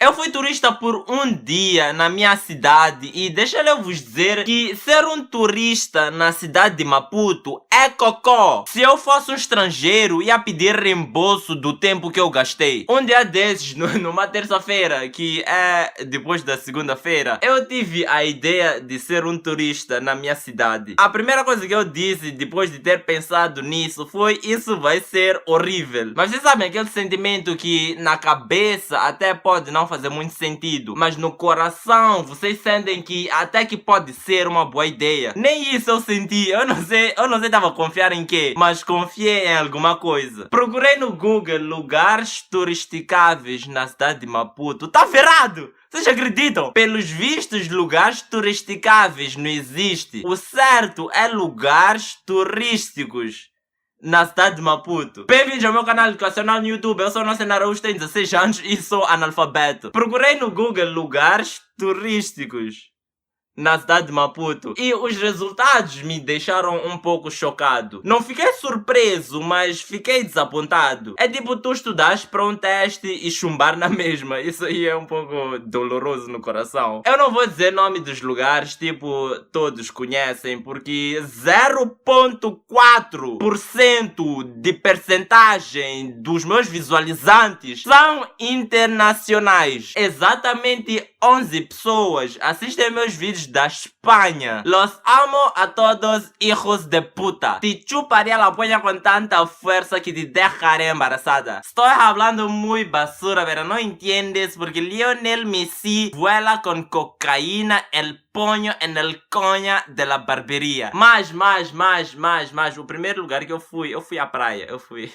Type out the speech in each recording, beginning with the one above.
Eu fui turista por um dia na minha cidade e deixa eu vos dizer que ser um turista na cidade de Maputo é cocó. Se eu fosse um estrangeiro, ia pedir reembolso do tempo que eu gastei. Um dia desses, numa terça-feira, que é depois da segunda-feira, eu tive a ideia de ser um turista na minha cidade. A primeira coisa que eu disse depois de ter pensado nisso foi: isso vai ser horrível. Mas vocês sabem aquele sentimento que na cabeça até pode não fazer muito sentido, mas no coração vocês sentem que até que pode ser uma boa ideia. Nem isso eu senti. Eu não sei tava a confiar em quê, mas confiei em alguma coisa. Procurei no Google lugares turisticáveis na cidade de Maputo. Tá ferrado! Vocês acreditam? Pelos vistos, lugares turisticáveis não existe. O certo é lugares turísticos na cidade de Maputo. Bem-vindos ao meu canal educacional no YouTube. Eu sou o Nossa Araújo, tenho 16 anos e sou analfabeto. Procurei no Google lugares turísticos na cidade de Maputo e os resultados me deixaram um pouco chocado. Não fiquei surpreso, mas fiquei desapontado. É tipo tu estudares para um teste e chumbar na mesma. Isso aí é um pouco doloroso no coração. Eu não vou dizer nome dos lugares, tipo, todos conhecem, porque 0,4% de percentagem dos meus visualizantes são internacionais. Exatamente 11 pessoas assistem meus vídeos da Espanha. Los amo a todos, hijos de puta. Te chuparía la polla con tanta fuerza que te dejaré embarazada. Estoy hablando muy basura, pero no entiendes porque Lionel Messi vuela con cocaína el ponho en el coña de la barbería. Mas, o primeiro lugar que eu fui à praia. Eu fui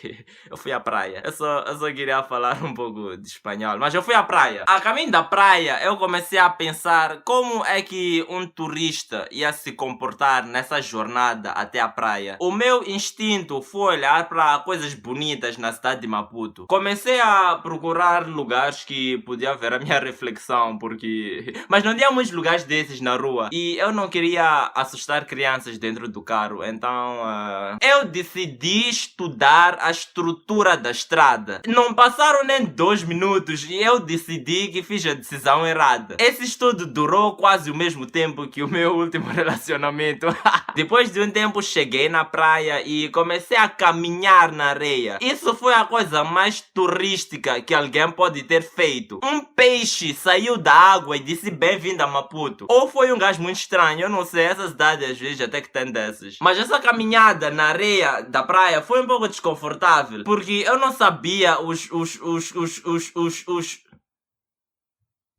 à praia. Eu só queria falar um pouco de espanhol, mas eu fui à praia. A caminho da praia, eu comecei a pensar como é que um turista ia se comportar nessa jornada até a praia. O meu instinto foi olhar para coisas bonitas na cidade de Maputo. Comecei a procurar lugares que podia ver a minha reflexão, porque... Mas não tinha muitos lugares desses na rua e eu não queria assustar crianças dentro do carro, então eu decidi estudar a estrutura da estrada. Não passaram nem 2 minutos e eu decidi que fiz a decisão errada. Esse estudo durou quase o mesmo tempo que o meu último relacionamento. Depois de um tempo cheguei na praia e comecei a caminhar na areia. Isso foi a coisa mais turística que alguém pode ter feito. Um peixe saiu da água e disse bem-vindo a Maputo. Ou foi um gajo muito estranho, eu não sei, essa cidade às vezes até que tem dessas. Mas essa caminhada na areia da praia foi um pouco desconfortável, porque eu não sabia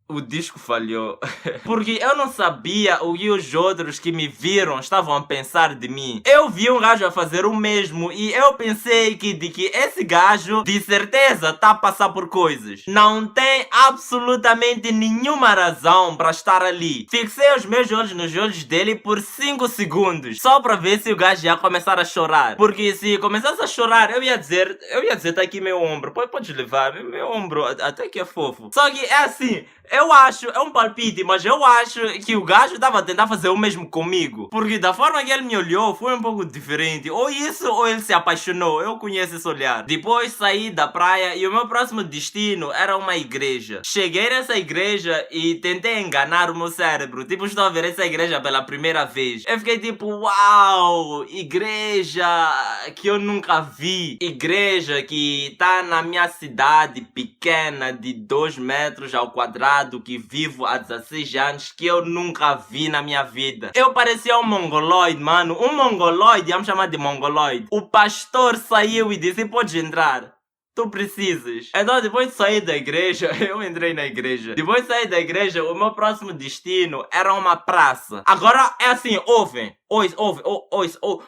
o disco falhou. Porque eu não sabia o que os outros que me viram estavam a pensar de mim. Eu vi um gajo a fazer o mesmo e eu pensei que esse gajo de certeza tá a passar por coisas. Não tem absolutamente nenhuma razão para estar ali. Fixei os meus olhos nos olhos dele por 5 segundos, só para ver se o gajo ia começar a chorar. Porque se começasse a chorar, eu ia dizer, tá aqui meu ombro, podes levar, meu ombro até que é fofo. Só que é assim, eu acho, é um palpite, mas eu acho que o gajo estava a tentar fazer o mesmo comigo. Porque da forma que ele me olhou foi um pouco diferente. Ou isso, ou ele se apaixonou. Eu conheço esse olhar. Depois saí da praia e o meu próximo destino era uma igreja. Cheguei nessa igreja e tentei enganar o meu cérebro. Tipo, estou a ver essa igreja pela primeira vez. Eu fiquei tipo, uau, igreja que eu nunca vi. Igreja que tá na minha cidade pequena de 2 metros ao quadrado, que vivo há 16 anos, que eu nunca vi na minha vida. Eu parecia um mongoloide, mano. Um mongoloide, vamos chamar de mongoloide. O pastor saiu e disse, pode entrar. Tu precisas. Então, depois de sair da igreja, eu entrei na igreja. Depois de sair da igreja, o meu próximo destino era uma praça. Agora é assim, ouve,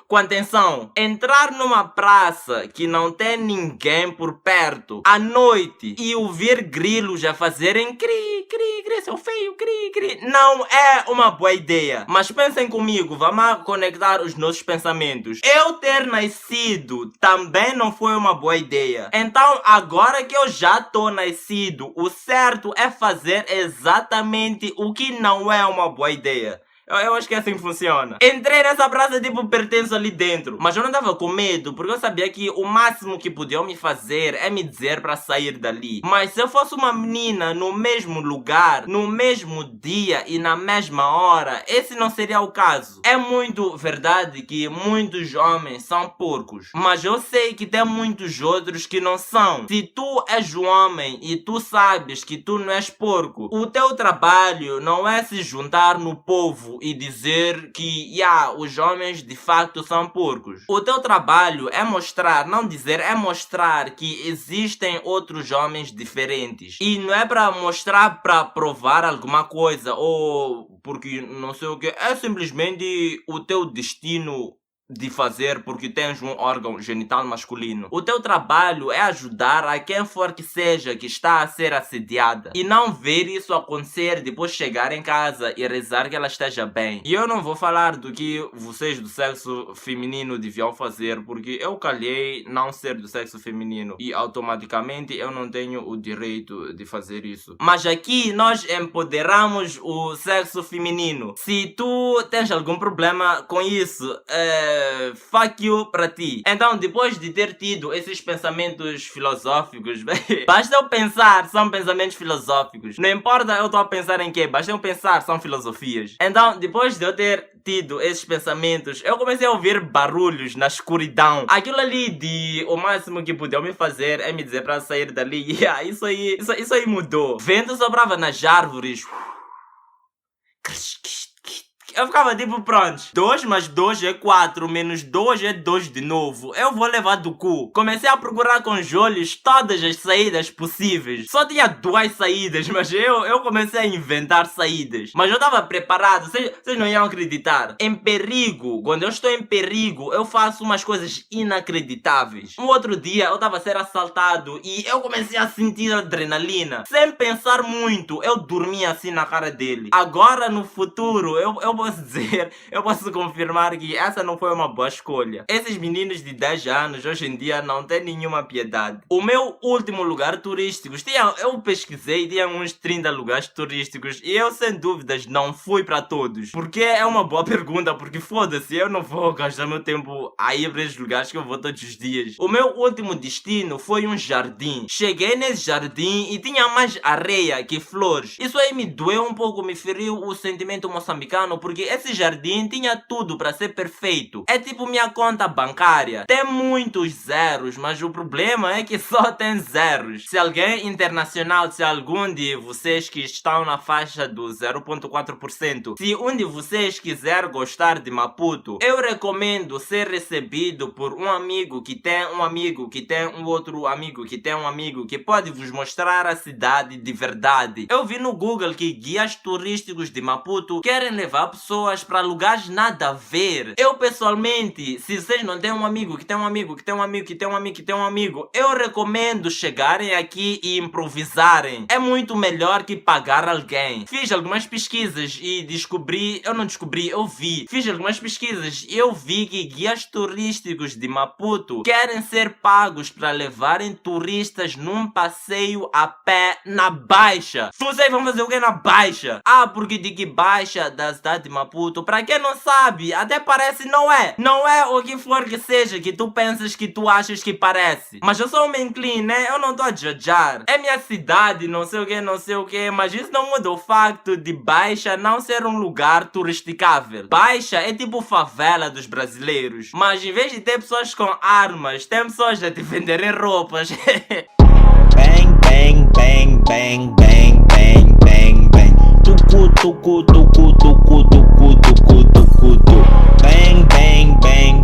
com atenção. Entrar numa praça que não tem ninguém por perto à noite e ouvir grilos a fazerem cri, cri, cri, seu feio, cri, cri, não é uma boa ideia. Mas pensem comigo, vamos conectar os nossos pensamentos. Eu ter nascido também não foi uma boa ideia. Então, agora que eu já tô nascido, o certo é fazer exatamente o que não é uma boa ideia. Eu acho que é assim que funciona. Entrei nessa praça, tipo, pertenço ali dentro. Mas eu não tava com medo, porque eu sabia que o máximo que podiam me fazer é me dizer pra sair dali. Mas se eu fosse uma menina no mesmo lugar, no mesmo dia e na mesma hora, esse não seria o caso. É muito verdade que muitos homens são porcos, mas eu sei que tem muitos outros que não são. Se tu és um homem e tu sabes que tu não és porco, o teu trabalho não é se juntar no povo e dizer que os homens de facto são porcos. O teu trabalho é mostrar, não dizer, é mostrar que existem outros homens diferentes. E não é para mostrar para provar alguma coisa ou porque não sei o que, é simplesmente o teu destino de fazer porque tens um órgão genital masculino. O teu trabalho é ajudar a quem for que seja que está a ser assediada e não ver isso acontecer, depois chegar em casa e rezar que ela esteja bem. E eu não vou falar do que vocês do sexo feminino deviam fazer, porque eu calhei não ser do sexo feminino e automaticamente eu não tenho o direito de fazer isso. Mas aqui nós empoderamos o sexo feminino. Se tu tens algum problema com isso, fuck you pra ti. Então, depois de ter tido esses pensamentos filosóficos, basta eu pensar, são pensamentos filosóficos. Não importa eu estou a pensar em quê, basta eu pensar, são filosofias. Então, depois de eu ter tido esses pensamentos, eu comecei a ouvir barulhos na escuridão. Aquilo ali de o máximo que podiam me fazer é me dizer pra sair dali. Isso aí mudou. Vento soprava nas árvores. Eu ficava tipo, pronto, 2 mais 2 é 4, menos 2 é 2 de novo. Eu vou levar do cu. Comecei a procurar com os olhos todas as saídas possíveis. Só tinha 2 saídas, mas eu comecei a inventar saídas. Mas eu tava preparado, vocês não iam acreditar. Em perigo, quando eu estou em perigo, eu faço umas coisas inacreditáveis. Um outro dia eu tava a ser assaltado e eu comecei a sentir adrenalina. Sem pensar muito, eu dormi assim na cara dele. Agora no futuro, eu posso confirmar que essa não foi uma boa escolha. Esses meninos de 10 anos hoje em dia não têm nenhuma piedade. O meu último lugar turístico, eu pesquisei, tinha uns 30 lugares turísticos e eu sem dúvidas não fui para todos. Porque é uma boa pergunta, porque foda-se, eu não vou gastar meu tempo a ir para esses lugares que eu vou todos os dias. O meu último destino foi um jardim. Cheguei nesse jardim e tinha mais areia que flores. Isso aí me doeu um pouco, me feriu o sentimento moçambicano, porque esse jardim tinha tudo para ser perfeito. É tipo minha conta bancária. Tem muitos zeros, mas o problema é que só tem zeros. Se alguém internacional, se algum de vocês que estão na faixa do 0,4%, se um de vocês quiser gostar de Maputo, eu recomendo ser recebido por um amigo que tem um amigo, que tem um outro amigo, que tem um amigo, que pode vos mostrar a cidade de verdade. Eu vi no Google que guias turísticos de Maputo querem levar pessoas para lugares nada a ver. Eu pessoalmente, se vocês não têm um amigo que tem um amigo, que tem um amigo, que tem um amigo, que tem um amigo, eu recomendo chegarem aqui e improvisarem. É muito melhor que pagar alguém. Fiz algumas pesquisas e eu vi. Fiz algumas pesquisas e eu vi que guias turísticos de Maputo querem ser pagos para levarem turistas num passeio a pé na Baixa. Vocês vão fazer o que na Baixa? Porque de que Baixa da cidade de Maputo, pra quem não sabe, até parece não é. Não é o que for que seja que tu pensas que tu achas que parece. Mas eu sou um menclin, né? Eu não tô a judgar. É minha cidade, não sei o que, mas isso não muda o facto de Baixa não ser um lugar turisticável. Baixa é tipo favela dos brasileiros. Mas em vez de ter pessoas com armas, tem pessoas a te venderem roupas. Bang, bang, bang, bang, bang, bang, bang, bang. Tucu, tucu, tucu, tucu, tucu, tucu, tucu, tucu. Bang, bang, bang.